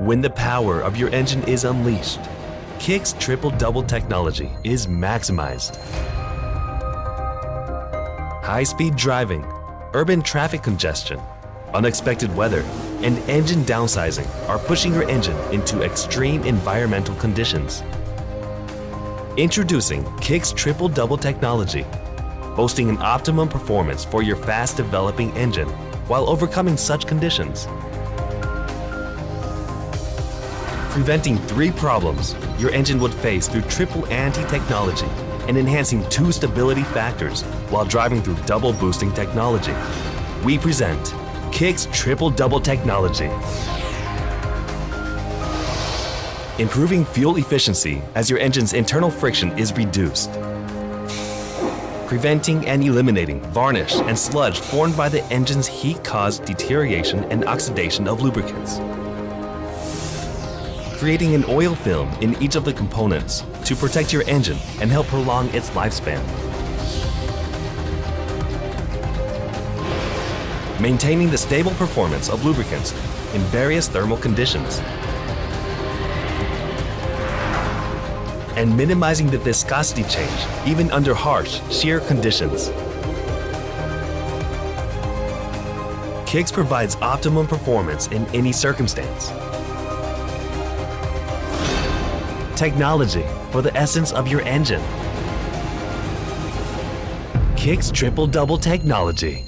When the power of your engine is unleashed, Kixx triple-double technology is maximized. High-speed driving, urban traffic congestion, unexpected weather, and engine downsizing are pushing your engine into extreme environmental conditions. Introducing Kixx triple-double technology, boasting an optimum performance for your fast-developing engine while overcoming such conditions. Preventing 3 problems your engine would face through triple anti-technology and enhancing 2 stability factors while driving through double boosting technology. We present Kixx triple-double technology. Improving fuel efficiency as your engine's internal friction is reduced. Preventing and eliminating varnish and sludge formed by the engine's heat-caused deterioration and oxidation of lubricants. Creating an oil film in each of the components to protect your engine and help prolong its lifespan. Maintaining the stable performance of lubricants in various thermal conditions. And minimizing the viscosity change even under harsh, shear conditions. Kixx provides optimum performance in any circumstance. Technology for the essence of your engine. Kixx triple-double technology.